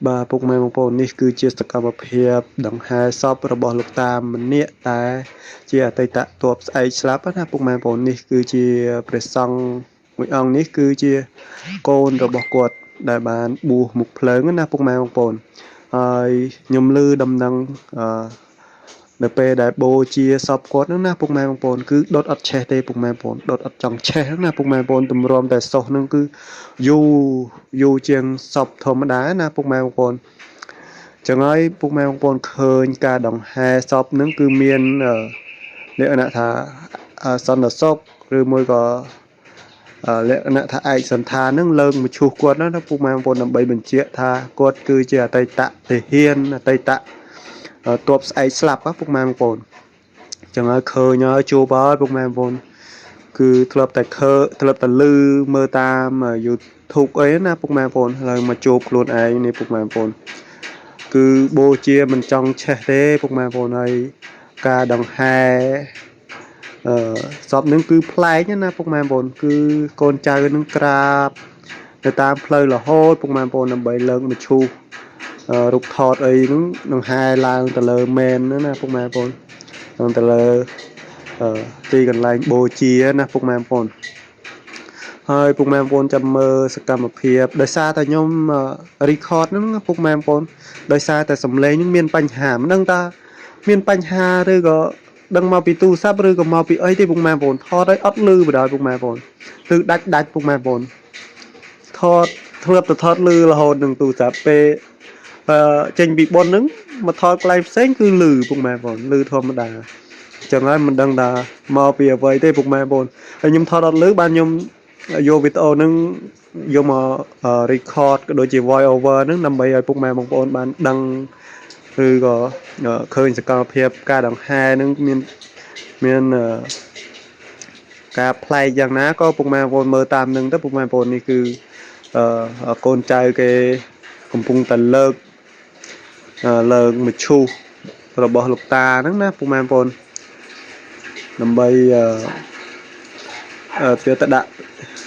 bà phục mai một bộ ní cứ chia sẻ cảm hiệp đằng hai shop rồi bỏ lục tam mình nhẹ tại chia tay tạ tuột ai slap á phục mai bộ ní cứ chia presong một ông ní cứ chia côn rồi bỏ quật đại bán bù một lớn á phục mai một bộ nhôm lư đầm năng để pe đại bô chia shop quật nó phục mai một bộ cứ đốt ắt che tê phục mai bộ đốt ắt trong che nó phục mai bộ tụm rôm tại sổ nó cứ du chieng shop thôm đá na phục mai một bộ chẳng nói phục mai một bộ khơi cả đồng hai shop nó cứ miên lệ nạ thà son ở shop rồi mới có lệ nạ thà ai sân thà nó lơn một chút quật nó phục mai một bộ nằm bay bình chia thà quật cứ chia tay tạ thể hiên tay tạ tuột ai slap á phục mai một bộ chẳng nói khơi nhớ chua bó phục mai một bộ cứ tập tại khơi tập tại lư mơ ta mà YouTube ấy na phục mai một bộ là mà chụp luôn ai này phục mai một bộ cứ bô chia mình trong che thế phục mai bộ này cả đồng hai shop nướng cứ play nhá na phục mai bộ cứ con trai nướng crab người ta play là hot phục mai bộ nằm bảy lần mà chu rục thọt ấy nướng đồng hai là tờ lơ men nữa na phục mai bộ tờ lơตีกันไลน์โบจีนะพวกแมงปนเฮ้ยพวกแมงปนจะมือสกัมเพียบโดยซาแต่ยมรีคอร์ดนั่นพวกแมงปนโดยซาแต่สำเร็จยังมีปัญหามันดังตามีปัญหาหรือก็ดังมาปีตู้ซับหรือก็มาปีเอ้ยที่พวกแมงปนทอดได้อัดลือไปได้พวกแมงปนคือดัดพวกแมงปนทอดเทียบแต่ทอดลือละหดหนึ่งตู้ซับเปเจนบีบอลนึงมาทอดไกลเส้นคือลือพวกแมงปนลือธรรมดาchẳng ai mình đang là mò bìa với đây phục mai bồn nhưng thao đợt lưới ban nhung vô video nâng vô mà record cái đôi chỉ voice over nâng nằm bây giờ phục mai bồn ban đăng từ có khơi sẽ có phép ca đằng hai nâng miền ca play chẳng ná có phục mai bồn mơ tam nâng tới phục mai bồn này cứ con trai cái cùng phung tần lơ một chu rồi bỏ lục ta nâng ná phục mai bồn nằm bay phía tận đại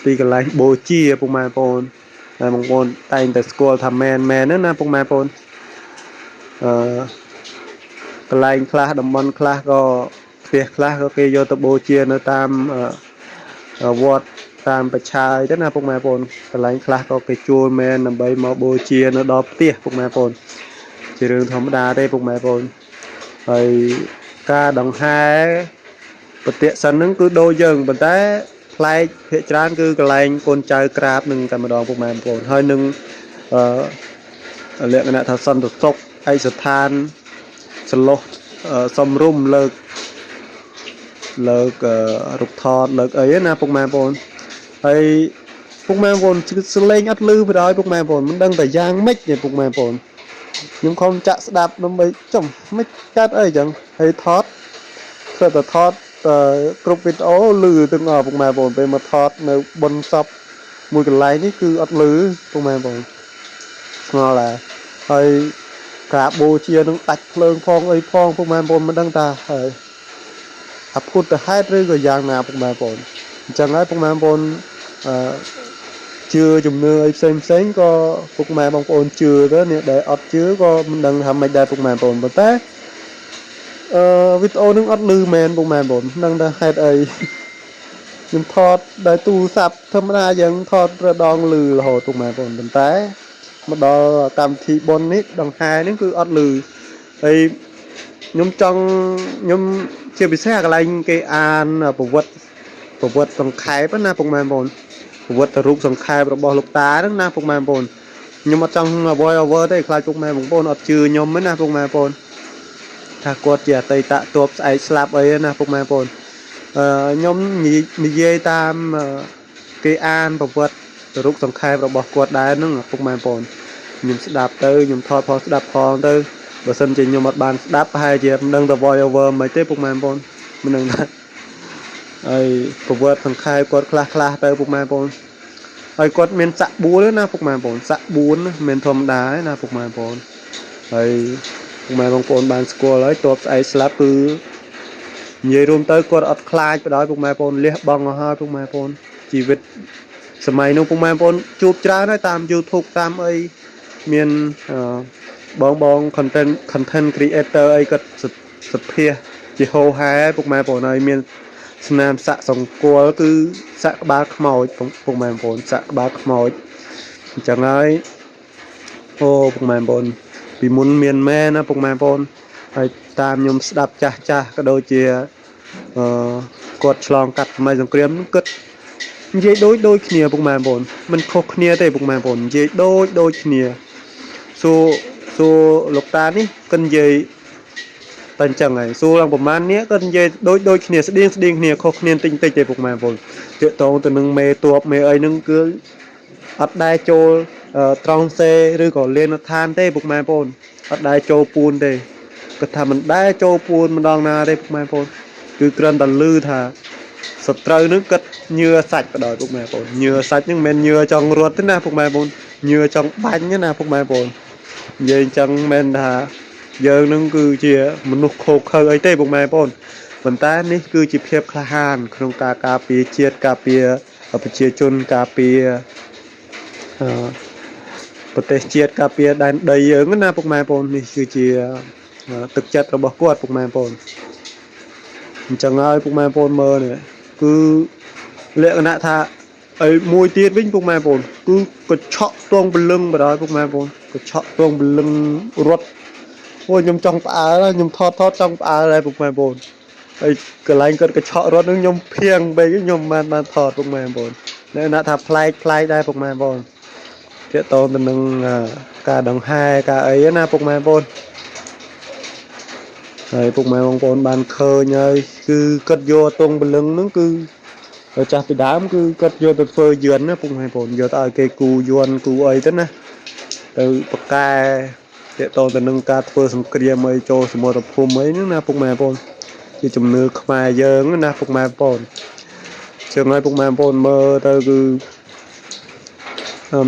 vì cái lái bố chia phục mai pôn là một pôn tay tại school tham men nữa na phục mai pôn cái lái class đầm môn class có việc class có cái vô tập bố chia nó tam word tam bạch trai đó na phục mai pôn cái lái class có cái chua men nằm bay mà bố chia nó đọc tia phục mai pôn chỉ đường thẩm đa đây phục mai pôn rồi ca đồng hai bật tiện sân nó cứ đôi dừng bật té play hệ trán cứ cái lạnh con trai crab nâng cầm đòn phục mềm cồn hơi nâng liệu cái này thật sân được sốc hay sờ than sờ lô xâm rum lợt rục thọt lợt ấy na phục mềm cồn hay phục mềm cồn sờ lên ắt lư với đó phục mềm cồn mình đang phải giang mic này phục mềm cồn nhưng không chạm đạp nó mới chồng mic cắt ấy chẳng hay thọt rồi là thọt cục vịt ố lư từng ở vùng mè bồn về mà thọt nếu bồn sập mùi cái lái ní cứ ớt lư vùng mè bồn ngò là hơi cả bồ chia nó tạch lương phong ấy phong vùng mè bồn mà đăng ta hơi phút từ hai rưỡi rồi giang nào vùng mè bồn chẳng ai vùng mè bồn chưa chùm nưa ấy xem có vùng mè bồn chưa đó nè để ớt chứa có mình đăng hàm mạch đại vùng mè bồn mà té videoนึงอัดลือแมนพวกแมนบนนั่งได้ให้ไอ้ยังทอดได้ตู้สับธรรมดายังทอดระดองลือละโหพวกแมนบนเป็นแต่มาดอตามทีบนนี้ดังไฮนี่คืออัดลือไอ้ยมจังยมเชื่อไปแทรกอะไรเกอันประวัติสังขายปะนะพวกแมนบนประวัติรูปสังขายระบอบลูกตานั่นนะพวกแมนบนยมมาจังบอยเอาเวอร์ได้คลายพวกแมนบนอัดจือยมไหมนะพวกแมนบนถ้ากดอย่าตีตะตัวไอ้สลับไอ้นะพวกแม่ปนยมมีเยตามเกอันประวัติรูปสังขารเราบอกกดได้นั่งพวกแม่ปนยมสดับเตยยมทอดพอสดับพอเตยบริษัทจริงยมมัดบานสดับให้เจ็บนั่งแต่วอยเอาเวอร์ไม่เต้พวกแม่ปนมันนั่งได้ไอ้ประวัติสังขารกดคลาเตยพวกแม่ปนไอ้กดเมนสะบูนนะพวกแม่ปนสะบูนเมนธรรมดานะพวกแม่ปนไอ้mà bông bồn bàn school ấy tốt ai slap cứ nhiều room tới con ở class cái đó bông mai bồn liếc bằng hai bông mai bồn chỉ biết สมัยนู้นพวกแม่ปนจูบจ้าได้ตาม YouTube ตามไอ้ មានបង content creator អីគាត់សុភាជាហោហែពុកម៉ែបងហើយមានស្នាមសាក់សង្គលគឺសាក់ក្បាលខ្មោចពុកម៉ែបងសាក់ក្បាលខ្មោចអញ្ចឹងហើយអូពុកម៉ែបងពីមុនមានមែនណាពុកម៉ែបងហើយតាមខ្ញុំស្ដាប់ចាស់ក៏ដូចជាគាត់ឆ្លងកាត់សម័យសង្គ្រាមគាត់និយាយដូចគ្នាពុកម៉ែបងមិនខុសគ្នាទេពុកម៉ែបងនិយាយដូចគ្នាសួរលោកតានេះគាត់និយាយតែអញ្ចឹងហើយសួរឡើងប្រហែលនេះគាត់និយាយដូចគ្នាស្តៀងគ្នាខុសគ្នាតិចទេពុកម៉ែបងទាក់ទងទៅនឹងមេតបមេអីហ្នឹងគឺអត់ដែរចូលត្រង់សេឬក៏លេនឋានទេពុកម៉ែបងអត់ដែរចូលពួនទេគាត់ថាមិនដែរចូលពួនម្ដងណាទេពុកម៉ែបងគឺគ្រាន់តែលឺថាសត្រូវនឹងគាត់ញឿសាច់បដ ாய் ពុកម៉ែបងញឿសាច់ហ្នឹងមិនមែនញឿចង់រត់ទេណាពុកម៉ែបងញឿចង់បាញ់ទេណាពុកម៉ែបងនិយាយអញ្ចឹងមិនថាយើងនឹងគឺជាមនុស្សខូខើអីទេពុកម៉ែបងប៉ុន្តែនេះគឺជាភាពក្លាហានក្នុងការការពារជាតិការពារប្រជាជនការពារប្រទេសជាតិការពារដែនដីយើងណាពុកម៉ែបងនេះគឺជាទឹកចិត្តរបស់គាត់ពុកម៉ែបងអញ្ចឹងហើយពុកម៉ែបងមើលនេះគឺលក្ខណៈថាអីមួយទៀតវិញពុកម៉ែបងគឺកញ្ឆក់ទងពលឹងបដ ாய் ពុកម៉ែបងកញ្ឆក់ទងពលឹងរត់អូខ្ញុំចង់ផ្អើលខ្ញុំថតចង់ផ្អើលហើយពុកម៉ែបងហើយកន្លែងគាត់កញ្ឆក់រត់នឹងខ្ញុំភៀងពេកខ្ញុំបានថតពុកម៉ែបងលក្ខណៈថាប្លែកដែរពុកម៉ែបងទាក់ទងទៅនឹងការដង្ហែការអីណាពុកម៉ែបងហើយពុកម៉ែបងប្អូនបានឃើញហើយគឺគាត់យកទងពលឹងហ្នឹងគឺចាស់ពីដើមគឺគាត់យកទៅធ្វើយឿនណាពុកម៉ែបងយកទៅឲ្យគេគូយឿនគូអីទៅណាទៅប្រកែទាក់ទងទៅនឹងការធ្វើសង្គ្រាមអីចូលសមរភូមិអីហ្នឹងណាពុកម៉ែបងជាជំនឿខ្មែរយើងណាពុកម៉ែបងចឹងហើយពុកម៉ែបងមើលទៅគឺ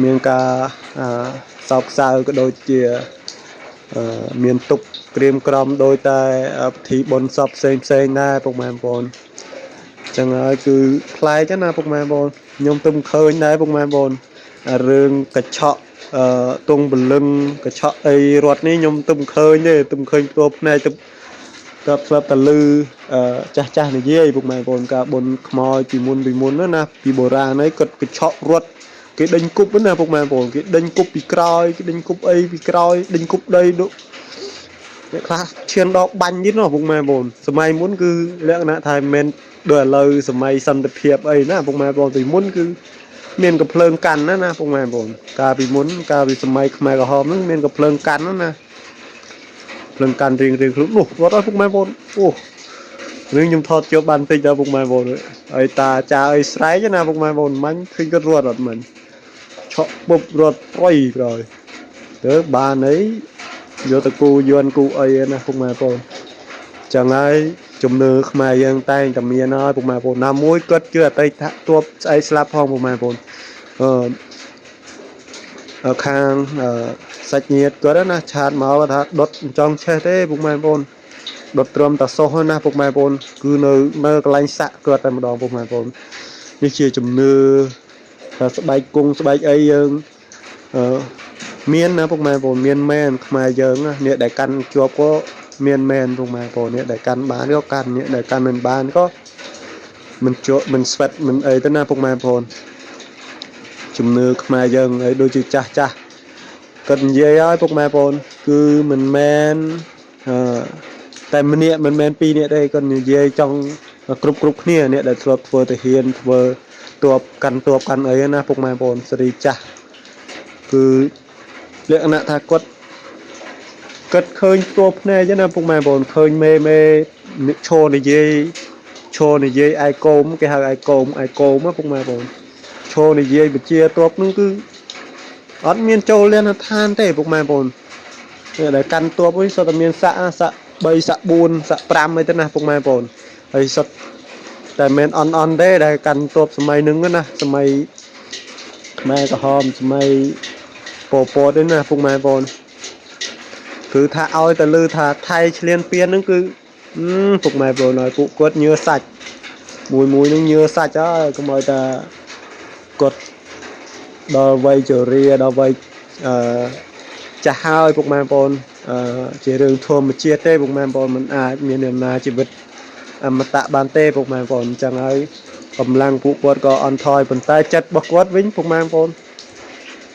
មានការសោកសៅក៏ដូចជាមានទុកក្រៀមក្រំដោយតែពិធីបុណ្យសពផ្សេងដែរពុកម៉ែបងចឹងហើយគឺប្លែកណាពុកម៉ែបងខ្ញុំទៅឃើញដែរពុកម៉ែបងរឿងកញ្ឆក់ទងពលឹងកញ្ឆក់អីរត់នេះខ្ញុំទៅឃើញទេទៅឃើញផ្ទាល់ភ្នែកទៅស្រាប់តែលឺចាស់និយាយពុកម៉ែបងការបុណ្យខ្មោចពីមុនណាពីបុរាណហ្នឹងគាត់កញ្ឆក់រត់គេដេញគប់ណាពុកម៉ែបងគេដេញគប់ពីក្រោយគេដេញគប់អីពីក្រោយដេញគប់ដីអ្នកខ្លះឈានដល់បាញ់ទៀតណាពុកម៉ែបងសម័យមុនគឺលក្ខណៈថាមិនមែនដូចឥឡូវសម័យសន្តិភាពអីណាពុកម៉ែបងពីមុនគឺមានកំភ្លើងកាន់ណាពុកម៉ែបងកាលពីមុនកាលពីសម័យខ្មែរក្រហមហ្នឹងមានកំភ្លើងកាន់ណាភ្លើងកាន់រៀងខ្លួននោះរត់ដល់ពុកម៉ែបងអូរឿងខ្ញុំថតយកបានតិចដល់ពុកម៉ែបងហើយតាចាអីស្រែកណាពុកម៉ែបងមាញ់ឃើញគាត់រត់អត់មែនឆក់បុបរត់ប្រៃក្រោយទៅបានអីយកទៅគូយួនគូអីណាពុកម៉ែបងចឹងហើយជំនឿខ្មែរយើងតែងតែមានហើយពុកម៉ែបងណាមួយគាត់ជឿអតីតទ័ពស្អីស្លាប់ផងពុកម៉ែបងខាងសាច់ញាតិគាត់ណាឆាតមកថាដុតចង់ឆេះទេពុកម៉ែបងដុតត្រឹមតែសោះណាពុកម៉ែបងគឺនៅកន្លែងសាក់គាត់តែម្ដងពុកម៉ែបងនេះជាជំនឿថាស្បែកគង់ស្បែកអីយើងមានណាពុកម៉ែបងមានមែនខ្មែរយើងនេះដែលកាន់ជាប់ក៏មានមែនពុកម៉ែបងនេះដែលកាន់បានក៏កាន់នេះដែលកាន់មិនបានក៏មិនជាប់មិនស្វិតមិនអីទៅណាពុកម៉ែបងជំនឿខ្មែរយើងហើយដូចជាចាស់គាត់និយាយឲ្យពុកម៉ែបងគឺមិនមែនតែម្នាក់មិនមែនពីរនាក់ទេគាត់និយាយចង់គ្រប់គ្នាអ្នកដែលធ្លាប់ធ្វើទាហានធ្វើទ័ពកាន់អីណាពុកម៉ែបងសេរីចាស់គឺលក្ខណៈថាគាត់ឃើញទ័ពភ្នែកណាពុកម៉ែបងឃើញមេឈរនិយាយឯកោមគេហៅឯកោមពុកម៉ែបងឈរនិយាយបញ្ជាទ័ពនឹងគឺអត់មានចូលលានដ្ឋានទេពុកម៉ែបងដែលកាន់ទ័ពវិញសុទ្ធតែមានសាក់3សាក់4សាក់5អីទៅណាពុកម៉ែបងហើយសុទ្ធតែមិនអន់ទេដែលកាន់ទ័ពសម័យហ្នឹងណាសម័យខ្មែរក្រហមសម័យប៉ុលពតទេណាពុកម៉ែបងគឺថាឲ្យតែលឺថាថៃឆ្លៀនពៀនហ្នឹងគឺពុកម៉ែបងឲ្យពួកគាត់ញើសាច់មួយហ្នឹងញើសាច់ហើយកុំឲ្យតែគាត់ដល់វ័យជរាដល់វ័យ ចាស់ហើយពុកម៉ែបងប្អូនជារឿងធម្មជាតិទេពុកម៉ែបងប្អូនមិនអាចមានអំណាចជីវិតអមតៈបានទេពុកម៉ែបងប្អូនអញ្ចឹងហើយកម្លាំងពួកគាត់ក៏អន់ថយប៉ុន្តែចិត្តរបស់គាត់វិញពុកម៉ែបងប្អូន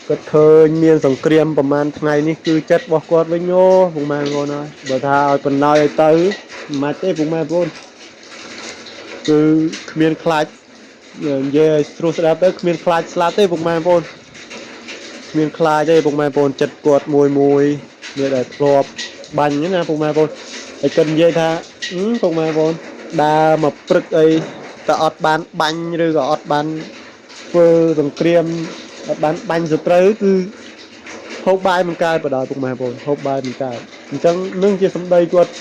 គាត់ឃើញមានសង្គ្រាមប្រហែលថ្ងៃនេះគឺចិត្តរបស់គាត់វិញអូពុកម៉ែបងប្អូនហើយបើថាឲ្យបណ្ដោយឲ្យទៅមិនទេពុកម៉ែបងប្អូនគឺគ្មានខ្លាចនិយាយឲ្យស្រួលស្ដាប់ទៅគ្មានខ្លាចស្លាប់ទេពុកម៉ែបងប្អូនមានខ្លាចទេពុកម៉ែបងប្អូនចិត្តគាត់មួយវាដែលធ្លាប់បាញ់ណាពុកម៉ែបងប្អូនហើយគាត់និយាយថាពុកម៉ែបងប្អូនដើរមកព្រឹកអីតែអត់បានបាញ់ឬក៏អត់បានធ្វើសង្គ្រាមអត់បានបាញ់សត្រូវគឺហូបបាយមិនកើតបដ ாய் ពុកម៉ែបងប្អូនហូបបាយមិនកើតអញ្ចឹងនឹងជាសម្ដីគាត់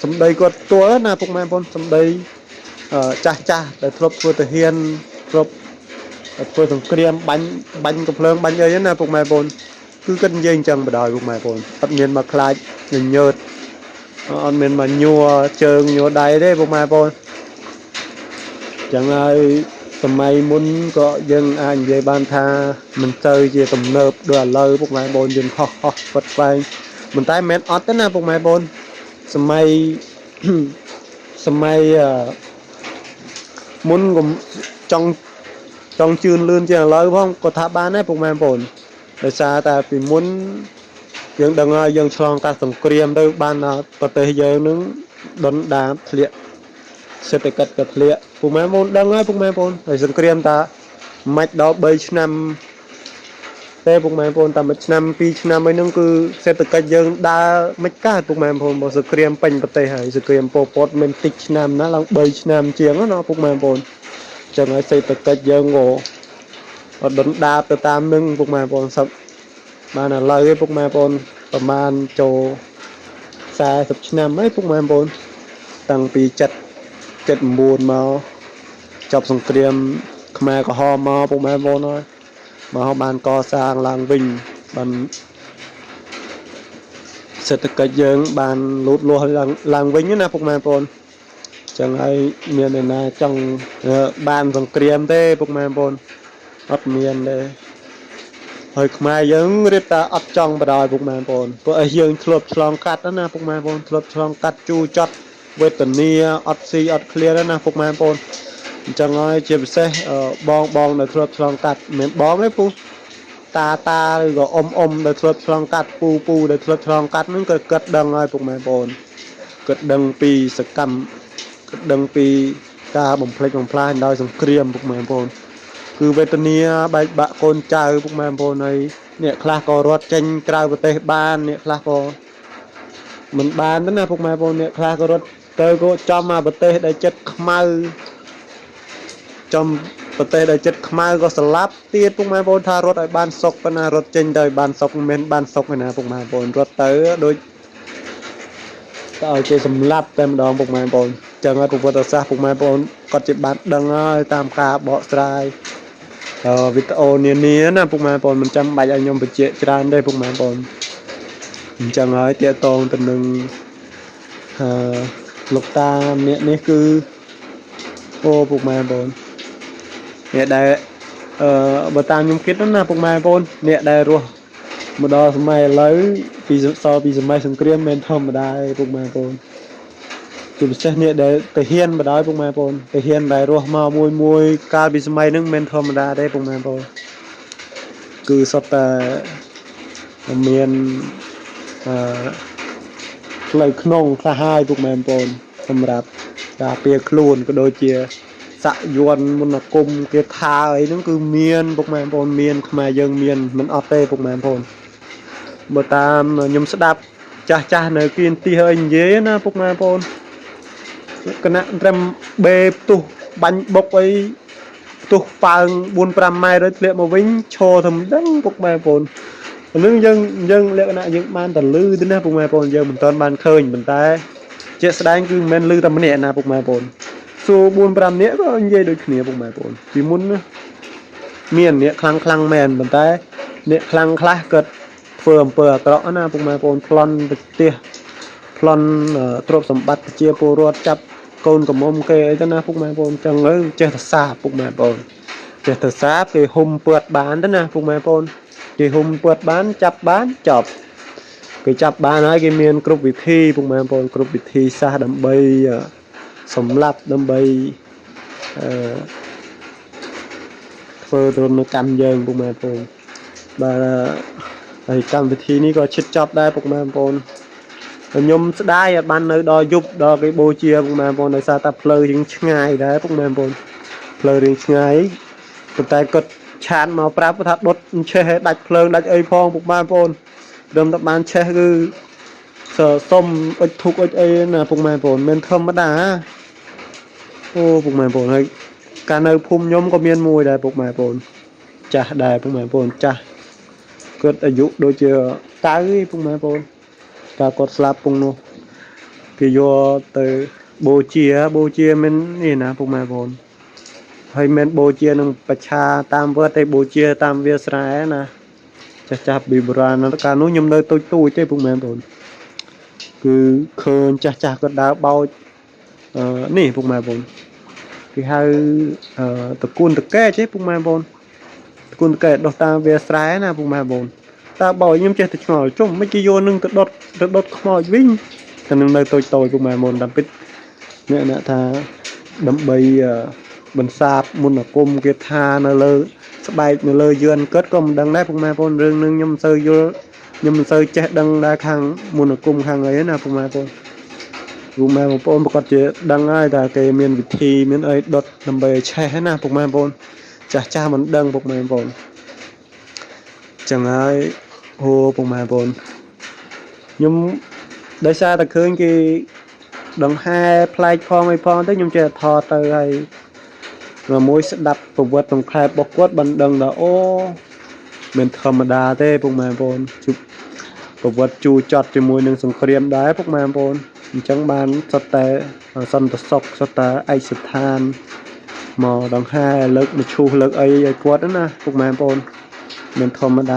ផ្ទាល់ណាពុកម៉ែបងប្អូនសម្ដីចាស់ដែលធ្លាប់ធ្វើទាហានធ្លាប់ធ្វើសង្គ្រាមបាញ់កំភ្លើងបាញ់អីណាពុកម៉ែបងប្អូនគឺគាត់និយាយអញ្ចឹងបដ ாய் ពុកម៉ែបងប្អូនអត់មានមកខ្លាចញើតអត់មានមកញ័រជើងញ័រដៃទេពុកម៉ែបងប្អូនចឹងហើយសម័យមុនក៏យើងអាចនិយាយបានថាមិនទៅជាទំនើបដូចឥឡូវពុកម៉ែបងប្អូនយើងហោះគាត់ស្វែងប៉ុន្តែមិនមែនអត់ទេណាពុកម៉ែបងប្អូនសម័យមុនក៏ចង់ជឿនលឿនជាងឥឡូវផងក៏ថាបានដែរពុកម៉ែបងប្អូនដោយសារតែពីមុនយើងដឹងហើយយើងឆ្លងកាត់សង្គ្រាមទៅបានប្រទេសយើងនឹងដុនដាបធ្លាក់សេដ្ឋកិច្ចក៏ធ្លាក់ពុកម៉ែបងប្អូនដឹងហើយពុកម៉ែបងប្អូនហើយសង្គ្រាមតាមិនដល់3ឆ្នាំទេពុកម៉ែបងប្អូនតែ1ឆ្នាំ2ឆ្នាំអីហ្នឹងគឺសេដ្ឋកិច្ចយើងដើរមិនកើតពុកម៉ែបងប្អូនបើសង្គ្រាមពេញប្រទេសហើយសង្គ្រាមប៉ុលពតមិនតិចឆ្នាំណាឡើង3ឆ្នាំជាងណាពុកម៉ែបងប្អូនចឹងហើយសេដ្ឋកិច្ចយើងក៏អត់ដុនដាបទៅតាមនឹងពុកម៉ែបងប្អូនសឹកបានឥឡូវឯងពុកម៉ែបងប្អូនប្រហែលចូល40ឆ្នាំហើយពុកម៉ែបងប្អូនតាំងពី79មកចប់សង្គ្រាមខ្មែរក្រហមមកពុកម៉ែបងប្អូនហើយមកបានកសាងឡើងវិញបានសេដ្ឋកិច្ចយើងបានលូតលាស់ឡើងវិញណាពុកម៉ែបងប្អូនចឹងហើយមានអ្នកណាចង់បានសង្គ្រាមទេពុកម៉ែបងប្អូនអត់មានទេហើយខ្មែរយើងរៀបតែអត់ចង់បដ ாய் ពុកម៉ែបងប្អូនព្រោះឲ្យយើងធ្លាប់ឆ្លងកាត់ណាពុកម៉ែបងប្អូនធ្លាប់ឆ្លងកាត់ជូរចត់វេទនាអត់ស៊ីអត់ឃ្លាណាពុកម៉ែបងប្អូនអញ្ចឹងហើយជាពិសេសបងដែលធ្លាប់ឆ្លងកាត់មិនបងទេពូតាឬក៏អ៊ំដែលធ្លាប់ឆ្លងកាត់ពូដែលធ្លាប់ឆ្លងកាត់ហ្នឹងក៏គិតដឹងហើយពុកម៉ែបងប្អូនគិតដឹងពីសកម្មគិតដឹងពីការបំផ្លិចបំផ្លាញដោយសង្គ្រាមពុកម៉ែបងប្អូនគឺវេទនាបែកបាក់កូនចៅពុកម៉ែបងប្អូនហើយអ្នកខ្លះក៏រត់ចេញក្រៅប្រទេសបានអ្នកខ្លះក៏មិនបានទេណាពុកម៉ែបងប្អូនអ្នកខ្លះក៏រត់ទៅក៏ចំមកប្រទេសដែលចិត្តខ្មៅចំប្រទេសដែលចិត្តខ្មៅក៏ស្លាប់ទៀតពុកម៉ែបងប្អូនថារត់ឲ្យបានសុខប៉ុណ្ណារត់ចេញទៅឲ្យបានសុខមិនមែនបានសុខឯណាពុកម៉ែបងប្អូនរត់ទៅដូចទៅឲ្យគេសម្លាប់តែម្ដងពុកម៉ែបងប្អូនចឹងហើយពុទ្ធសាសពុកម៉ែបងប្អូនគាត់ជាបានដឹងហើយតាមការបកស្រាយវីដេអូនានាណាពុកម៉ែបងប្អូនមិនចាំបាច់ឲ្យខ្ញុំបញ្ជាក់ច្រើនទេពុកម៉ែបងប្អូនអញ្ចឹងហើយតាកតងទៅនឹងលោកតាម្នាក់នេះគឺអូពុកម៉ែបងប្អូនអ្នកដែលបើតាមខ្ញុំគិតណាពុកម៉ែបងប្អូនអ្នកដែលរស់មកដល់សម័យឥឡូវពីសម័យសង្គ្រាមមិនធម្មតាទេពុកម៉ែបងប្អូនជាពិសេសអ្នកដែលទៅហ៊ានបដ ாய் ពុកម៉ែបងប្អូនទៅហ៊ានដែលរស់មកមួយកាលពីសម័យហ្នឹងមិនធម្មតាទេពុកម៉ែបងប្អូនគឺសុទ្ធតែមានផ្លូវក្នុងសាហាវពុកម៉ែបងប្អូនសម្រាប់ការពារខ្លួនក៏ដូចជាស័កយ័ន្តមន្តអាគមគេថាអីហ្នឹងគឺមានពុកម៉ែបងប្អូនមានខ្មែរយើងមានមិនអត់ទេពុកម៉ែបងប្អូនបើតាមខ្ញុំស្ដាប់ចាស់នៅគៀនទីហើយនិយាយណាពុកម៉ែបងប្អូនគណៈត្រឹមបេផ្ទុះបាញ់បុកអីផ្ទុះប៉ើង 4-5 ម៉ែត្រទៅធ្លាក់មកវិញឈរធំដឹងពុកម៉ែបងប្អូនហ្នឹងយើងលក្ខណៈយើងបានតែលឺទេណាពុកម៉ែបងប្អូនយើងមិនទាន់បានឃើញប៉ុន្តែជាក់ស្ដែងគឺមិនមែនលឺតែម្នាក់ណាពុកម៉ែបងប្អូនសួរ 4-5 នាក់ក៏និយាយដូចគ្នាពុកម៉ែបងប្អូនពីមុនណាមានអ្នកខ្លាំងមែនប៉ុន្តែអ្នកខ្លាំងខ្លះគាត់ធ្វើអំពើអាក្រក់ណាពុកម៉ែបងប្អូនប្លន់ប្រទេសប្លន់ទ្រព្យសម្បត្តិប្រជាពលរដ្ឋចាប់កូនកំមុំគេអីទៅណាពុកម៉ែបងប្អូនចឹងទៅចេះតែសាពុកម៉ែបងប្អូនចេះតែសាគេហុំពើតបានទៅណាពុកម៉ែបងប្អូនគេហុំពើតបានចាប់បានចប់ គេចាប់បានហើយគេមានគ្រប់វិធីពុកម៉ែបងប្អូនគ្រប់វិធីសាស្ត្រដើម្បីសម្លាប់ដើម្បីធ្វើទរណកម្មយើងពុកម៉ែបងប្អូនបាទហើយកម្មវិធីនេះក៏ឈិតចប់ដែរពុកម៉ែបងប្អូនខ្ញុំស្ដាយអត់បាននៅដល់យប់ដល់គេបូជាពុកម៉ែបងប្អូនដោយសារតែផ្លូវរៀងឆ្ងាយដែរពុកម៉ែបងប្អូនផ្លូវរៀងឆ្ងាយប៉ុន្តែគាត់ឆានមកប្រាប់ថាដុតឆេះដាច់ភ្លើងដាច់អីផងពុកម៉ែបងប្អូនត្រឹមតែបានឆេះគឺសុំអុចធុកអុចអីណាពុកម៉ែបងប្អូនមិនធម្មតាអូពុកម៉ែបងប្អូនហើយកាលនៅភូមិខ្ញុំក៏មានមួយដែរពុកម៉ែបងប្អូនចាស់ដែរពុកម៉ែបងប្អូនចាស់គាត់អាយុដូចជាតៅពុកម៉ែបងប្អូនកាលគាត់ស្លាប់ពុកនោះគេយកទៅបូជាមិននេះណាពុកម៉ែបងប្អូនហើយមិនបូជានឹងបច្ឆាតាមវត្តទេបូជាតាមវាស្រែណាចាស់ពីបុរាណកាលនោះខ្ញុំនៅទូចទេពុកម៉ែបងប្អូនគឺឃើញចាស់គាត់ដើរបោចនេះពុកម៉ែបងប្អូនគេហៅតកូនតកែទេពុកម៉ែបងប្អូនតកូនតកែដុសតាមវាស្រែណាពុកម៉ែបងប្អូនតើបោចខ្ញុំចេះតែឆ្ងល់ជុំមិនគេយកនឹងទៅដុតខ្មោចវិញតែនឹងនៅតូចពុកម៉ែបងប្អូនតាមពិតអ្នកថាដើម្បីបន្សាបមុនអាគមគេថានៅលើស្បែកនៅលើយឿនគាត់ក៏មិនដឹងដែរពុកម៉ែបងប្អូនរឿងនឹងខ្ញុំមិនសូវយល់ខ្ញុំមិនសូវចេះដឹងដែរខាងមុនអាគមខាងអីណាពុកម៉ែបងប្អូនពុកម៉ែបងប្អូនប្រកាសជាដឹងហើយតែគេមានវិធីមានអីដុតដើម្បីឆេះណាពុកម៉ែបងប្អូនចាស់មិនដឹងពុកម៉ែបងប្អូនចឹងហើយអូពុកម៉ែបងប្អូនខ្ញុំដោយសារតែឃើញគេដង្ហែផ្លែកផងអីផងទៅខ្ញុំចេះថតទៅហើយមួយស្ដាប់ប្រវត្តិក្នុងខែរបស់គាត់បានដឹងថាអូមិនធម្មតាទេពុកម៉ែបងប្អូនជួបប្រវត្តិជូរចត់ជាមួយនឹងសង្គ្រាមដែរពុកម៉ែបងប្អូនអញ្ចឹងបានសុទ្ធតែសន្តិសុខសុទ្ធតែឯកស្ថានមកដង្ហែលើកមឈូសលើកអីឲ្យគាត់ណាពុកម៉ែបងប្អូនមិនធម្មតា